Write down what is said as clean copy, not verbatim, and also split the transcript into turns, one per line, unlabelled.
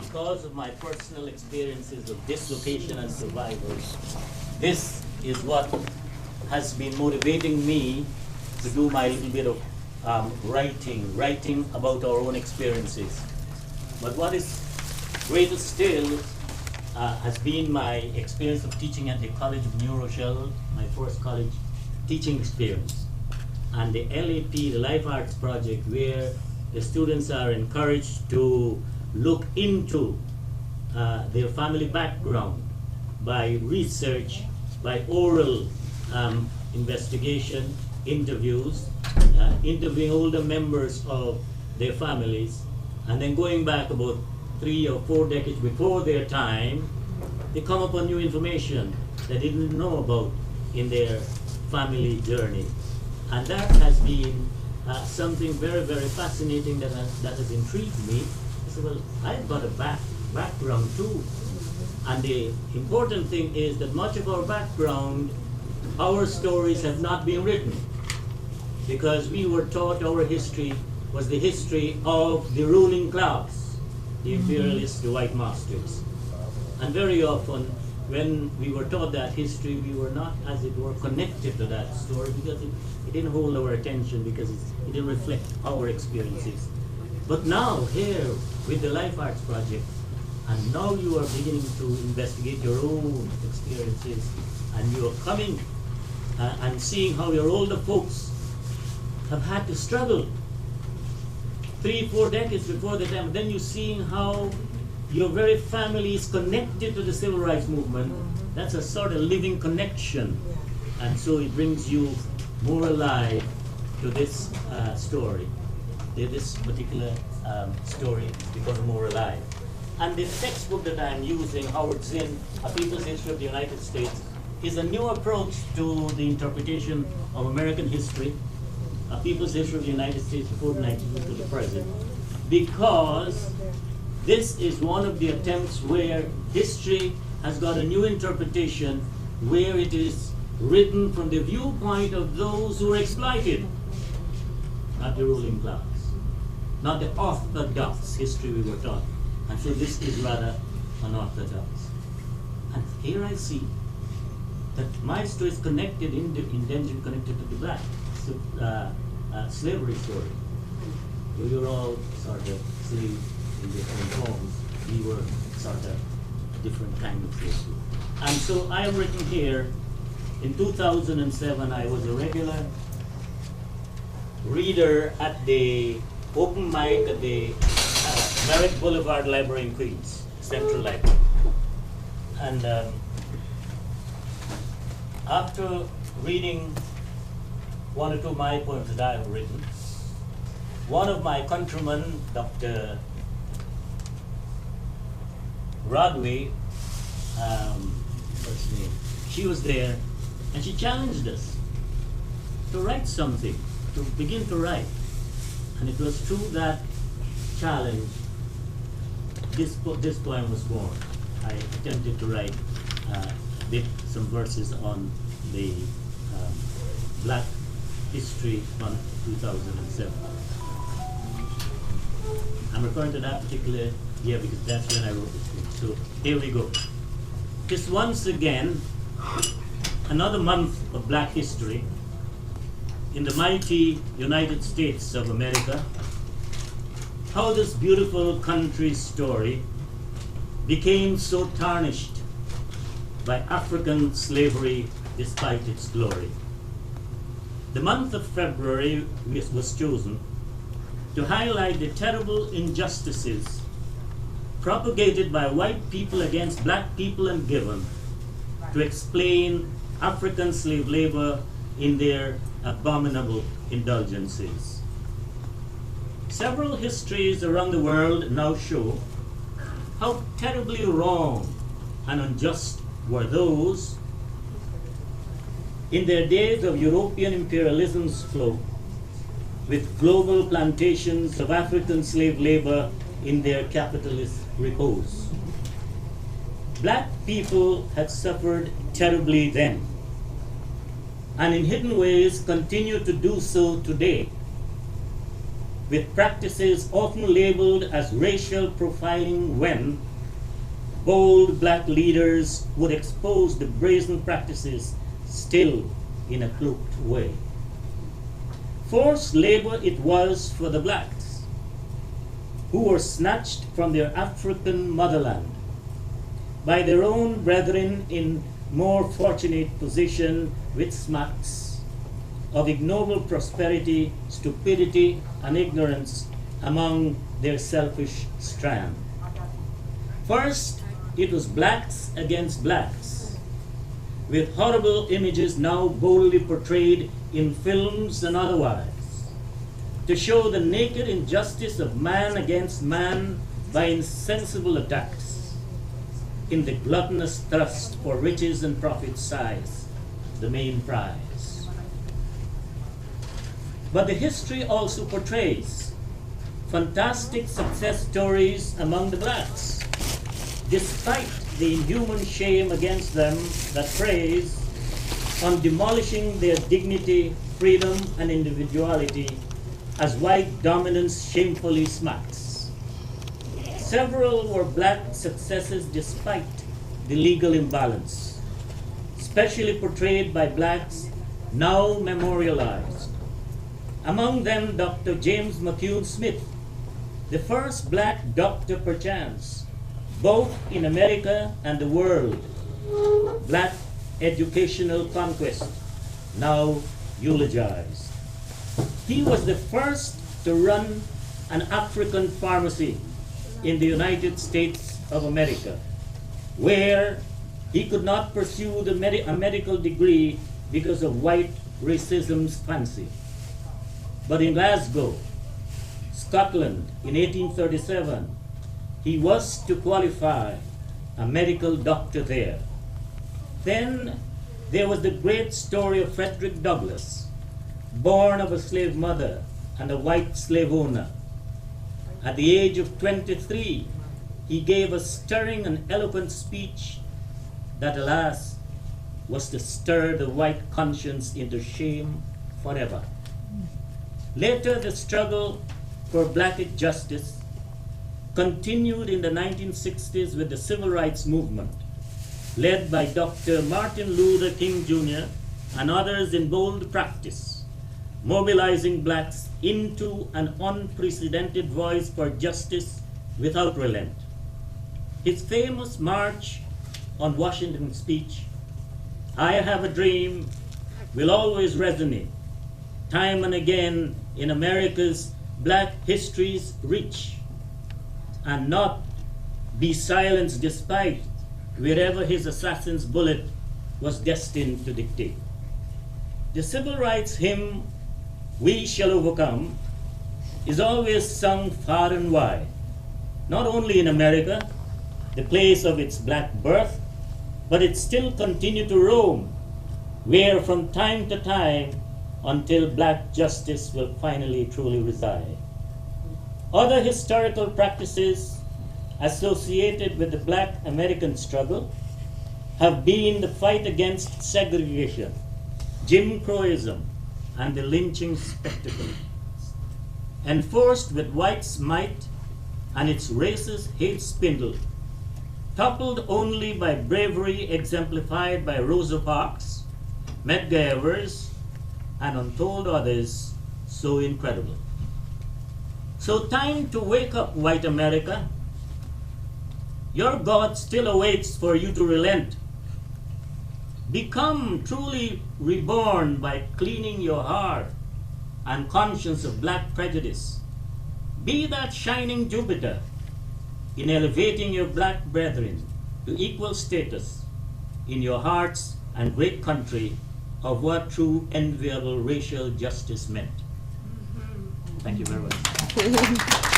because of my personal experiences of dislocation and survival, this is what has been motivating me to do my little bit of writing about our own experiences. But what is greater still has been my experience of teaching at the College of New Rochelle, my first college teaching experience, and the LAP, the Life Arts Project, where the students are encouraged to look into their family background by research, by oral investigation, interviews, interviewing older members of their families, and then going back about 3 or 4 decades before their time, they come upon new information that they didn't know about in their family journey. And that has been something very, very fascinating that has intrigued me. I said, well, I've got a background too. And the important thing is that much of our background, our stories have not been written, because we were taught our history was the history of the ruling class, the imperialists, the white masters. And very often, when we were taught that history, we were not, as it were, connected to that story, because it didn't hold our attention, because it didn't reflect our experiences. But now, here, with the Life Arts Project, and now you are beginning to investigate your own experiences, and you are coming and seeing how your older folks have had to struggle 3-4 decades before the time. Then you're seeing how your very family is connected to the civil rights movement. That's a sort of living connection. And so it brings you more alive to this story. This particular story becomes more alive. And the textbook that I'm using, Howard Zinn, A People's History of the United States, is a new approach to the interpretation of American history, A People's History of the United States before the 19th to the present, because this is one of the attempts where history has got a new interpretation, where it is written from the viewpoint of those who are exploited, not the ruling class, not the orthodox history we were taught. And so this is rather unorthodox. And here I see that my story is connected, indentured connected to the black slavery story. We were all sort of slaves in different forms. We were sort of a different kind of slavery. And so I am written here, in 2007, I was a regular reader at the open mic at the Merritt Boulevard Library in Queens, Central Library. And after reading 1 or 2 of my poems that I have written, one of my countrymen, Dr. Rodway, what's his name? She was there, and she challenged us to write something, to begin to write. And it was through that challenge this poem was born. I attempted to write some verses on the Black History Month 2007. I'm referring to that particular year because that's when I wrote this thing. So here we go. Just once again, another month of Black history in the mighty United States of America. How this beautiful country's story became so tarnished by African slavery despite its glory. The month of February was chosen to highlight the terrible injustices propagated by white people against black people and given to explain African slave labor in their abominable indulgences. Several histories around the world now show how terribly wrong and unjust were those in their days of European imperialism's flow, with global plantations of African slave labor in their capitalist repose. Black people had suffered terribly then, and in hidden ways continue to do so today. with practices often labeled as racial profiling when bold black leaders would expose the brazen practices still in a cloaked way. Forced labor it was for the blacks, who were snatched from their African motherland by their own brethren in more fortunate position, which smacks of ignoble prosperity, stupidity, and ignorance among their selfish strand. First, it was blacks against blacks, with horrible images now boldly portrayed in films and otherwise, to show the naked injustice of man against man by insensible attacks, in the gluttonous thirst for riches and profit size, the main prize. But the history also portrays fantastic success stories among the blacks, despite the inhuman shame against them that preys on demolishing their dignity, freedom, and individuality as white dominance shamefully smacks. Several were black successes despite the legal imbalance, specially portrayed by blacks now memorialized. Among them, Dr. James McCune Smith, the first black doctor perchance, both in America and the world, black educational conquest, now eulogized. He was the first to run an African pharmacy in the United States of America, where he could not pursue a medical degree because of white racism's fancy. But in Glasgow, Scotland, in 1837, he was to qualify a medical doctor there. Then there was the great story of Frederick Douglass, born of a slave mother and a white slave owner. At the age of 23, he gave a stirring and eloquent speech that, alas, was to stir the white conscience into shame forever. Later, the struggle for black justice continued in the 1960s with the civil rights movement, led by Dr. Martin Luther King Jr. and others in bold practice, mobilizing blacks into an unprecedented voice for justice without relent. His famous March on Washington speech, "I have a dream," will always resonate time and again in America's black history's reach, and not be silenced despite wherever his assassin's bullet was destined to dictate. The civil rights hymn, "We Shall Overcome," is always sung far and wide, not only in America, the place of its black birth, but it still continued to roam, where from time to time, until black justice will finally truly reside. Other historical practices associated with the black American struggle have been the fight against segregation, Jim Crowism, and the lynching spectacle, enforced with white's might and its racist hate spindle, toppled only by bravery exemplified by Rosa Parks, Medgar Evers, and untold others so incredible. So time to wake up, white America. Your God still awaits for you to relent. Become truly reborn by cleaning your heart and conscience of black prejudice. Be that shining Jupiter in elevating your black brethren to equal status in your hearts and great country of what true enviable racial justice meant. Thank you very much.